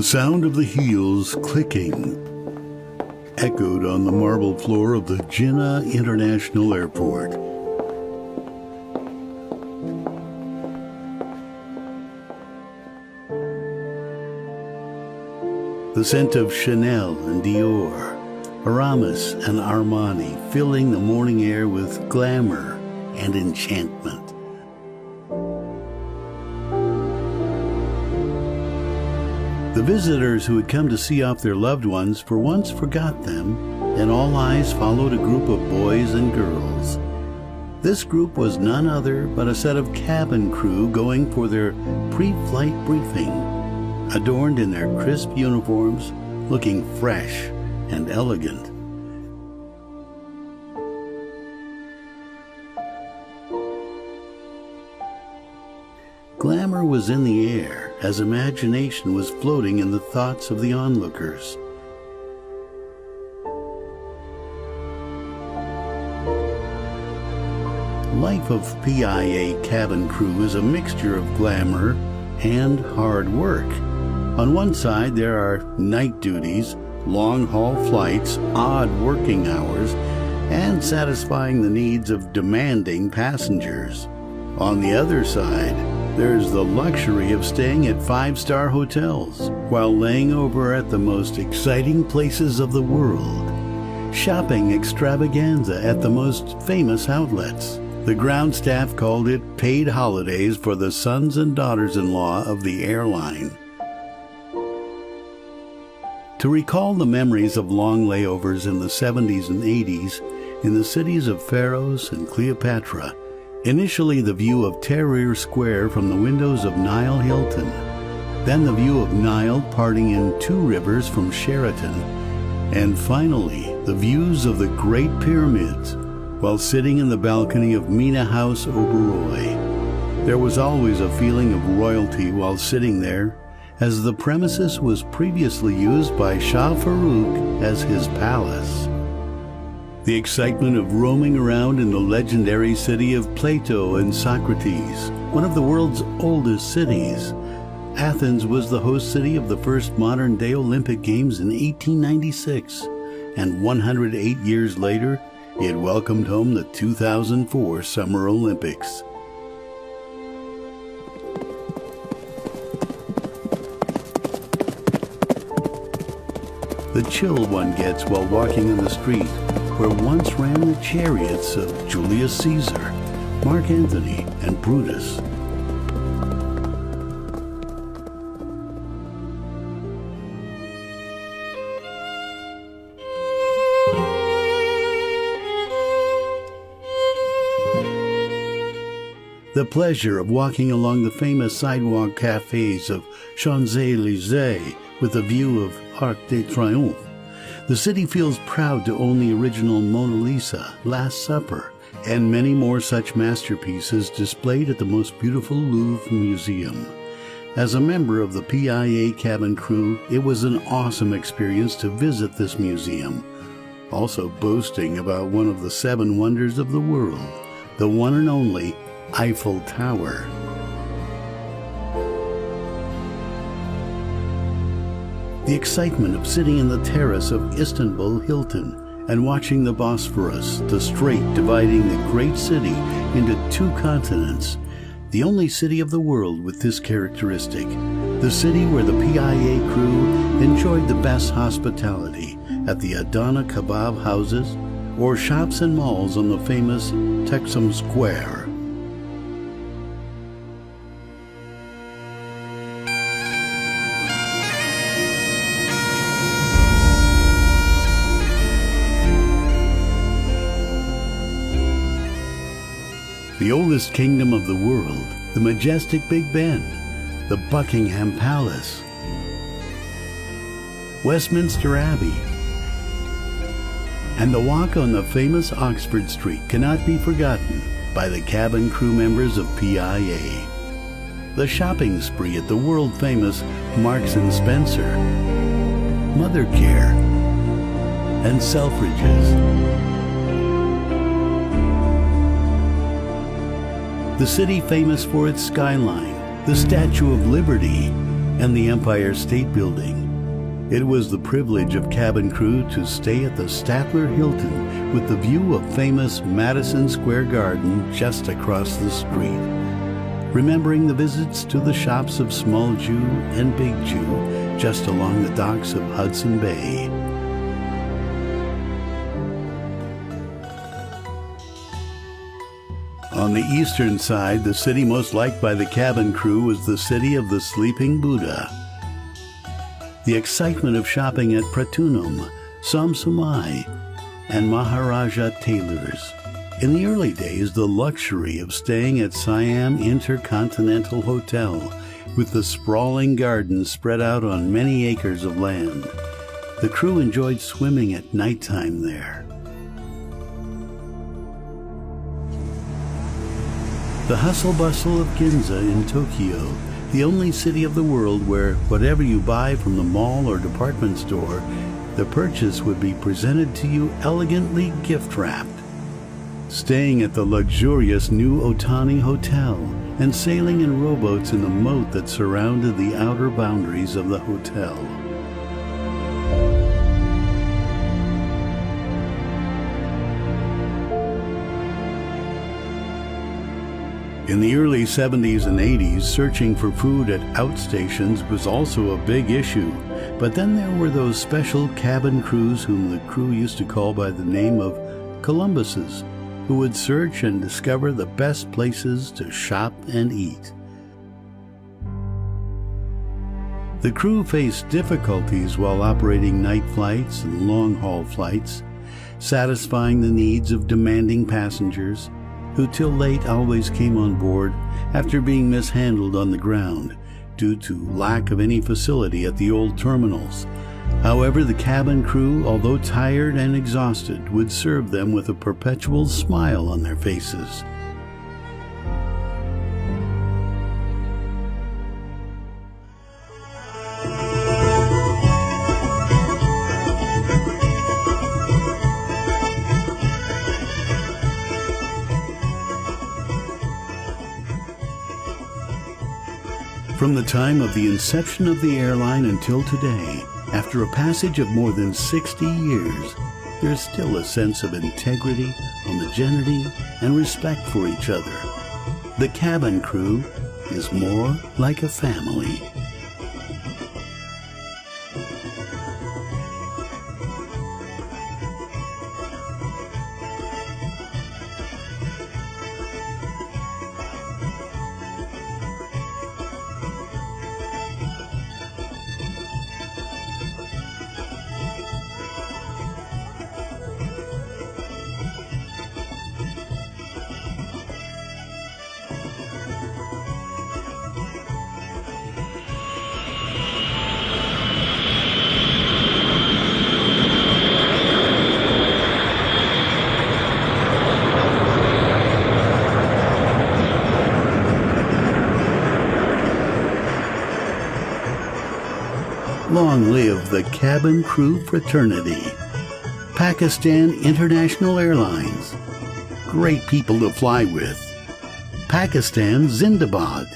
sound of the heels clicking echoed on the marble floor of the Jinnah International Airport. The scent of Chanel and Dior, Aramis and Armani filling the morning air with glamour and enchantment. The visitors who had come to see off their loved ones for once forgot them, and all eyes followed a group of boys and girls. This group was none other but a set of cabin crew going for their pre-flight briefing, adorned in their crisp uniforms, looking fresh and elegant. Glamour was in the air as imagination was floating in the thoughts of the onlookers. Life of PIA cabin crew is a mixture of glamour and hard work. On one side there are night duties, long-haul flights, odd working hours, and satisfying the needs of demanding passengers. On the other side, there's the luxury of staying at five-star hotels while laying over at the most exciting places of the world. Shopping extravaganza at the most famous outlets. The ground staff called it paid holidays for the sons and daughters-in-law of the airline. To recall the memories of long layovers in the 70s and 80s in the cities of Pharos and Cleopatra, initially the view of Tahrir Square from the windows of Nile Hilton, then the view of Nile parting in two rivers from Sheraton, and finally the views of the Great Pyramids while sitting in the balcony of Mina House Oberoi. There was always a feeling of royalty while sitting there, as the premises was previously used by Shah Farouk as his palace. The excitement of roaming around in the legendary city of Plato and Socrates, one of the world's oldest cities. Athens was the host city of the first modern-day Olympic Games in 1896, and 108 years later, it welcomed home the 2004 Summer Olympics. The chill one gets while walking in the street where once ran the chariots of Julius Caesar, Mark Antony, and Brutus. The pleasure of walking along the famous sidewalk cafes of Champs-Élysées with a view of Arc de Triomphe. The city feels proud to own the original Mona Lisa, Last Supper, and many more such masterpieces displayed at the most beautiful Louvre Museum. As a member of the PIA cabin crew, it was an awesome experience to visit this museum, also boasting about one of the 7 wonders of the world, the one and only Eiffel Tower. The excitement of sitting in the terrace of Istanbul Hilton and watching the Bosphorus, the strait dividing the great city into 2 continents, the only city of the world with this characteristic, the city where the PIA crew enjoyed the best hospitality at the Adana kebab houses or shops and malls on the famous Taksim Square. The oldest kingdom of the world, the majestic Big Ben, the Buckingham Palace, Westminster Abbey, and the walk on the famous Oxford Street cannot be forgotten by the cabin crew members of PIA. The shopping spree at the world-famous Marks & Spencer, Mothercare, and Selfridges. The city famous for its skyline, the Statue of Liberty, and the Empire State Building. It was the privilege of cabin crew to stay at the Statler Hilton with the view of famous Madison Square Garden just across the street. Remembering the visits to the shops of Small Jew and Big Jew just along the docks of Hudson Bay. On the eastern side, the city most liked by the cabin crew was the city of the Sleeping Buddha. The excitement of shopping at Pratunam, Samsumai, and Maharaja Taylor's. In the early days, the luxury of staying at Siam Intercontinental Hotel with the sprawling gardens spread out on many acres of land. The crew enjoyed swimming at nighttime there. The hustle-bustle of Ginza in Tokyo, the only city of the world where whatever you buy from the mall or department store, the purchase would be presented to you elegantly gift-wrapped. Staying at the luxurious New Otani Hotel and sailing in rowboats in the moat that surrounded the outer boundaries of the hotel. In the early 70s and 80s, searching for food at outstations was also a big issue. But then there were those special cabin crews whom the crew used to call by the name of Columbuses, who would search and discover the best places to shop and eat. The crew faced difficulties while operating night flights and long-haul flights, satisfying the needs of demanding passengers, who till late always came on board after being mishandled on the ground due to lack of any facility at the old terminals. However, the cabin crew, although tired and exhausted, would serve them with a perpetual smile on their faces. From the time of the inception of the airline until today, after a passage of more than 60 years, there is still a sense of integrity, homogeneity, and respect for each other. The cabin crew is more like a family. Long live the cabin crew fraternity. Pakistan International Airlines. Great people to fly with. Pakistan Zindabad.